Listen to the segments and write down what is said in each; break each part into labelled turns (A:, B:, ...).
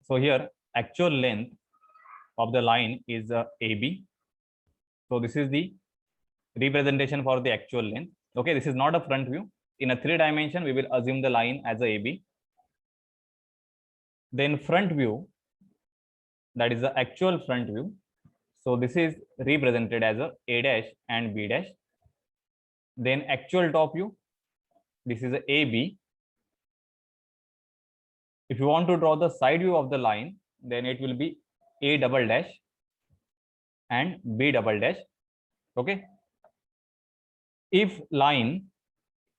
A: So here actual length of the line is AB. So this is the representation for the actual length. Okay, this is not a front view. In a 3 dimension, we will assume the line as a AB. Then front view, that is the actual front view. So this is represented as a dash and B dash. Then actual top view, this is a AB. If you want to draw the side view of the line, then it will be A double dash and B double dash. Okay. If line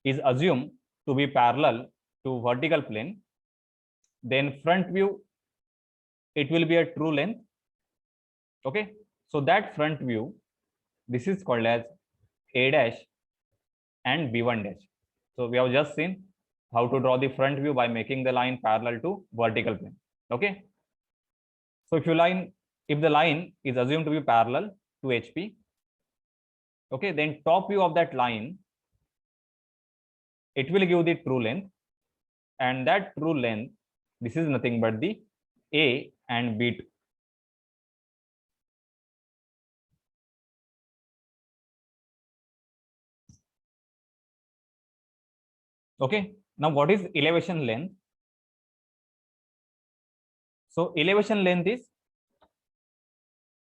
A: is assumed to be parallel to vertical plane, then front view, it will be a true length. Okay. So that front view, this is called as A dash and B1 dash. So we have just seen how to draw the front view by making the line parallel to vertical plane. Okay. So if the line is assumed to be parallel to HP, okay, then top view of that line, it will give the true length, and that true length, this is nothing but the A and B2. Okay. Now what is elevation length? So elevation length is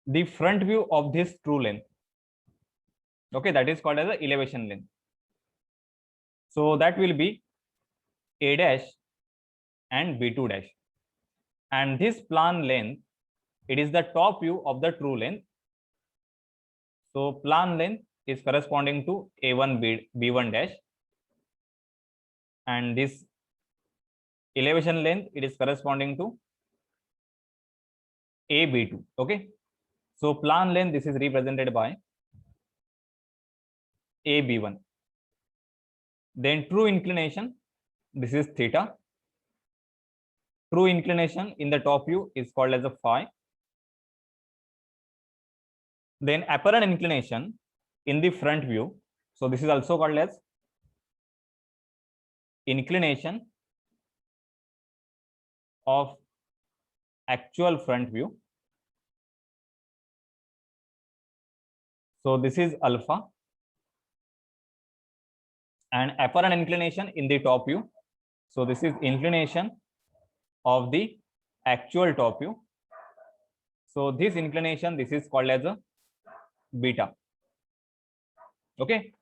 A: the front view of this true length. Okay, that is called as the elevation length. So that will be A dash and B2 dash. And this plan length, it is the top view of the true length. So plan length is corresponding to A1 B1 dash. And this elevation length, it is corresponding to AB2. Okay. So plan length, this is represented by AB1. Then true inclination, this is theta. True inclination in the top view is called as a phi. Then apparent inclination in the front view, so this is also called as inclination of actual front view. So this is alpha. And apparent inclination in the top view, so this is inclination of the actual top view. So this inclination, this is called as a beta. Okay.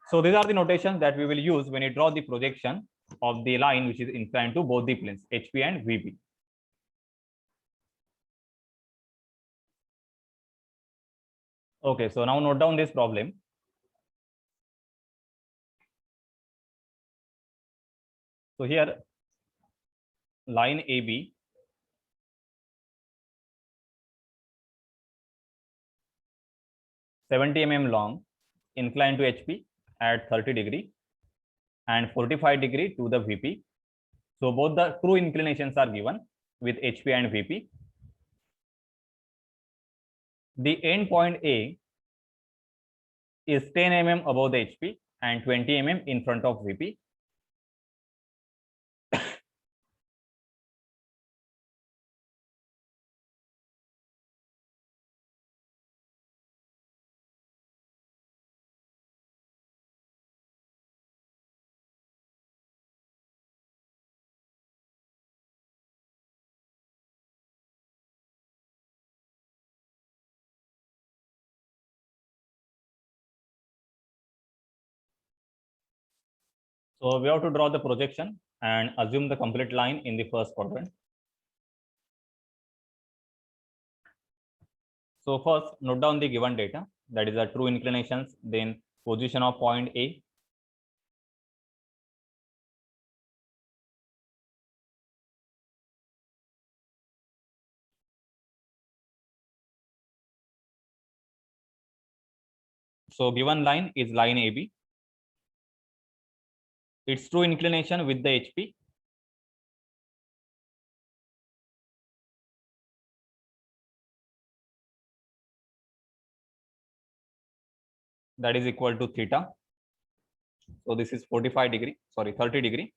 A: So these are the notations that we will use when you draw the projection of the line which is inclined to both the planes, HP and VP. Okay, so now note down this problem. So here, line AB, (70 mm) long, inclined to HP at 30 degree and 45 degree to the VP. So both the true inclinations are given with HP and VP. The end point A is 10 mm above the HP and 20 mm in front of VP. So we have to draw the projection and assume the complete line in the first quadrant. So first, note down the given data, that is the true inclinations, then position of point A. So given line is line AB. Its true inclination with the HP. That is equal to theta. So this is 45 degree, sorry, 30 degree.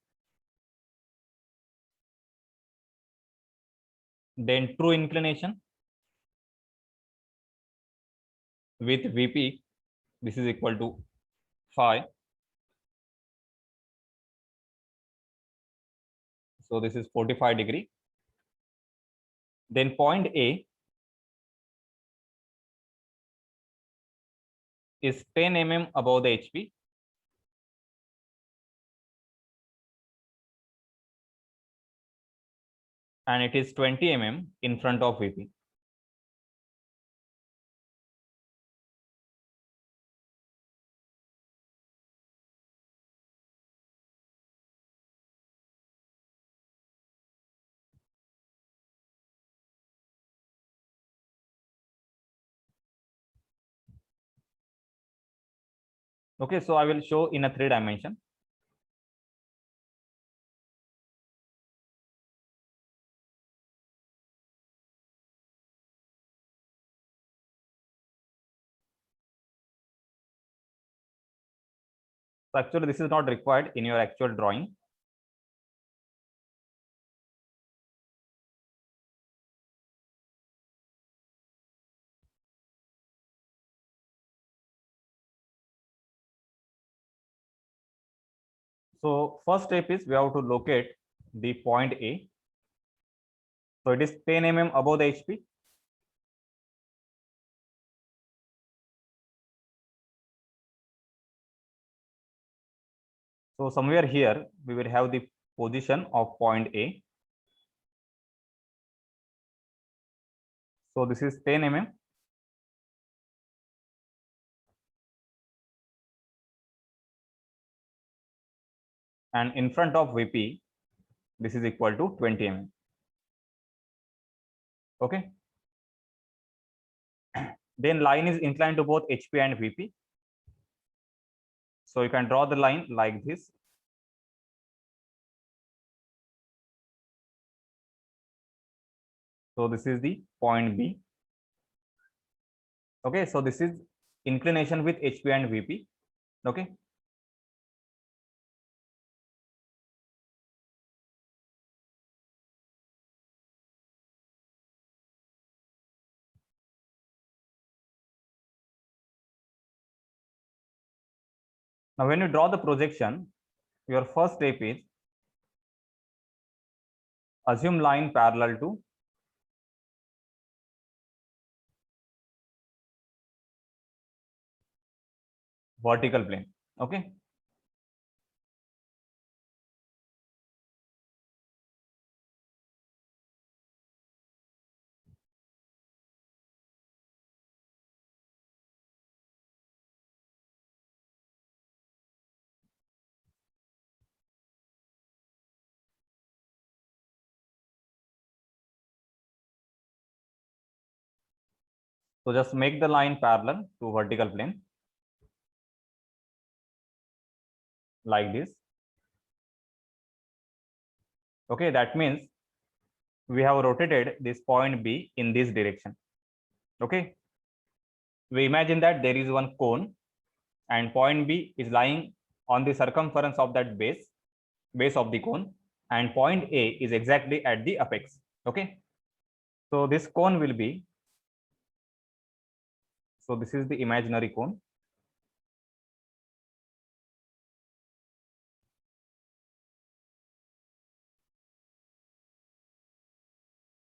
A: then true inclination with VP, this is equal to phi. So this is 45 degree. Then point A is 10 mm above the HP, and it is 20 mm in front of VP. Okay, so I will show in a 3 dimension. So actually this is not required in your actual drawing. So first step is we have to locate the point A. So it is 10 mm above the HP. So somewhere here we will have the position of point A. So this is 10 mm. And in front of VP, this is equal to 20 mm. Okay. Then line is inclined to both HP and VP. So you can draw the line like this. So this is the point B. Okay, so this is inclination with HP and VP. Okay. Now when you draw the projection, your first step is assume line parallel to vertical plane. Okay. So just make the line parallel to vertical plane like this. Okay, that means we have rotated this point B in this direction. Okay. We imagine that there is one cone and point B is lying on the circumference of that base of the cone, and point A is exactly at the apex. Okay. So this cone will be, so this is the imaginary cone.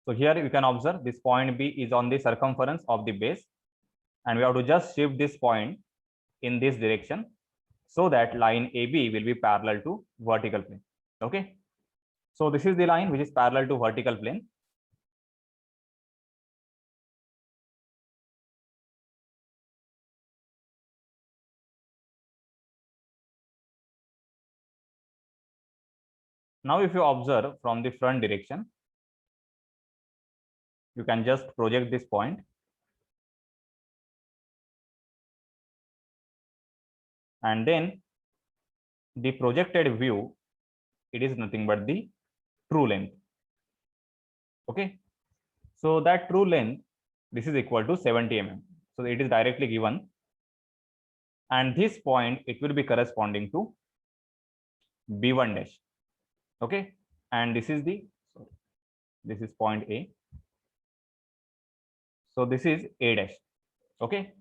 A: So here you can observe this point B is on the circumference of the base, and we have to just shift this point in this direction so that line AB will be parallel to vertical plane. Okay. So this is the line which is parallel to vertical plane. Now if you observe from the front direction, you can just project this point. And then the projected view, it is nothing but the true length. Okay. So that true length, this is equal to 70 mm. So it is directly given. And this point, it will be corresponding to B1 dash. Okay. And this is the, sorry, this is point A. So this is A dash. Okay.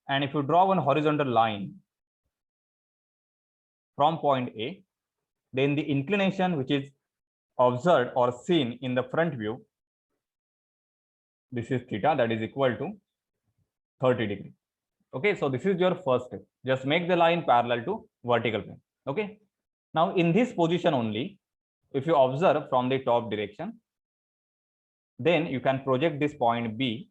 A: And if you draw one horizontal line from point A, then the inclination which is observed or seen in the front view, this is theta, that is equal to 30 degree. Okay, so this is your first step. Just make the line parallel to vertical plane. Okay. Now in this position only, if you observe from the top direction, then you can project this point B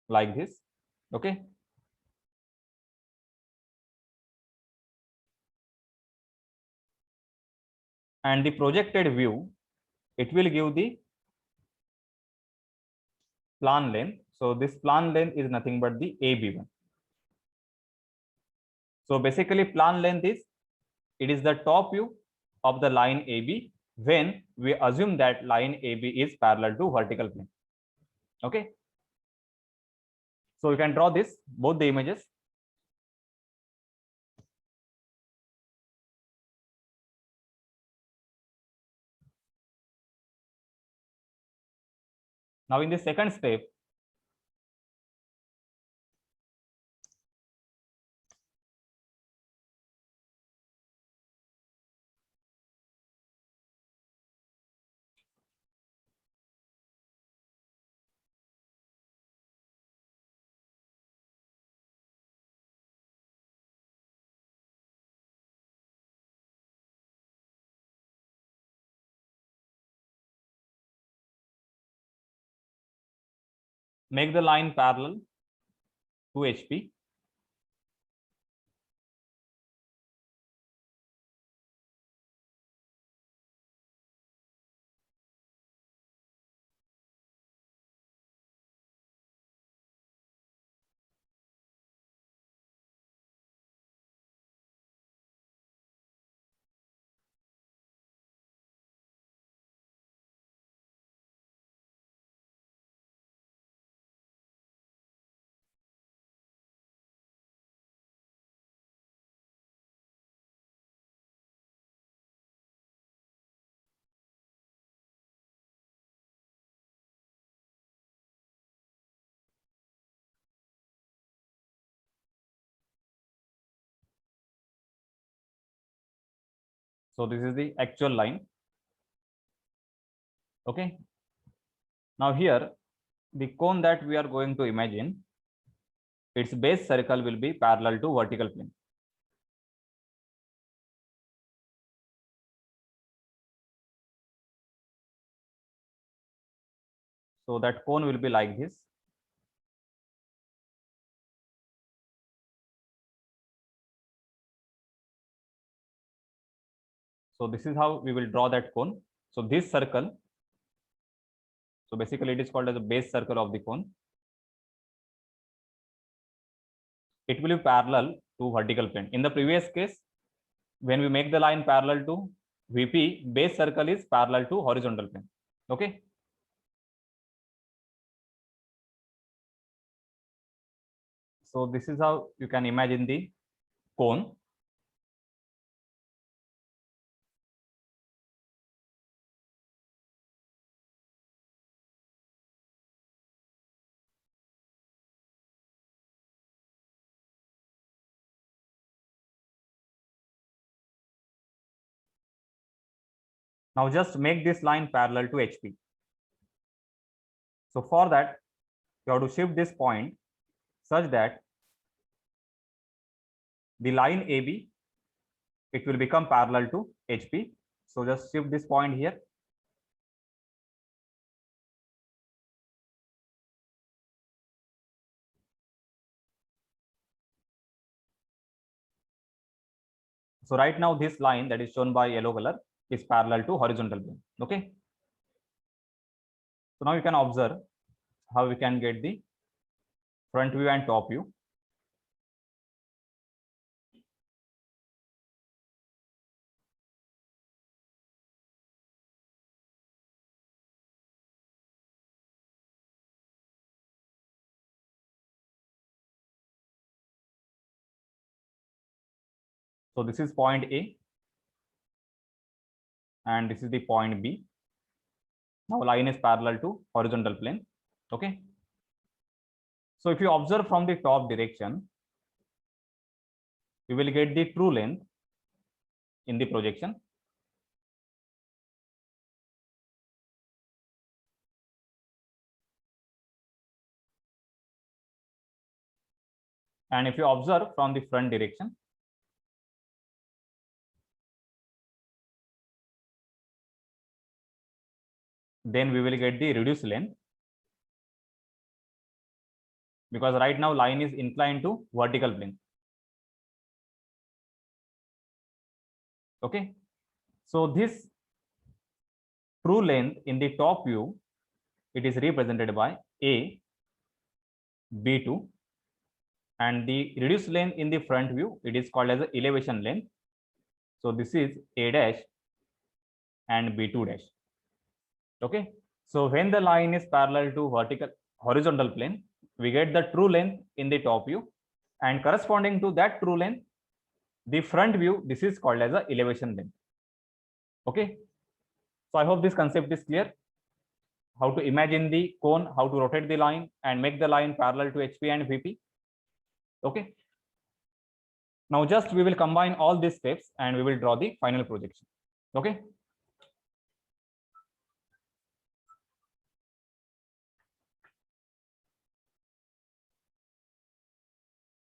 A: like this. Okay. And the projected view, it will give the plan length. So this plan length is nothing but the AB1. So basically plan length is, it is the top view of the line AB when we assume that line AB is parallel to vertical plane. Okay. So you can draw this, both the images. Now in the second step, make the line parallel to HP. So this is the actual line. Okay. Now here, the cone that we are going to imagine, its base circle will be parallel to vertical plane. So that cone will be like this. So this is how we will draw that cone. So this circle, so basically it is called as the base circle of the cone. It will be parallel to vertical plane. In the previous case, when we make the line parallel to VP, base circle is parallel to horizontal plane. Okay. So this is how you can imagine the cone. Now just make this line parallel to HP. So for that, you have to shift this point such that the line AB, it will become parallel to HP. So just shift this point here. So right now this line that is shown by yellow color is parallel to horizontal plane. Okay. So now you can observe how we can get the front view and top view. So this is point A and this is the point B. Now line is parallel to horizontal plane. Okay. So if you observe from the top direction, you will get the true length in the projection. And if you observe from the front direction, then we will get the reduced length, because right now line is inclined to vertical plane. Okay. So this true length in the top view, it is represented by A, B2, and the reduced length in the front view, it is called as the elevation length. So this is A dash and B2 dash. Okay. So when the line is parallel to horizontal plane, we get the true length in the top view, and corresponding to that true length, the front view, this is called as the elevation length. Okay. So I hope this concept is clear. How to imagine the cone, how to rotate the line and make the line parallel to HP and VP. Okay. Now just we will combine all these steps and we will draw the final projection. Okay.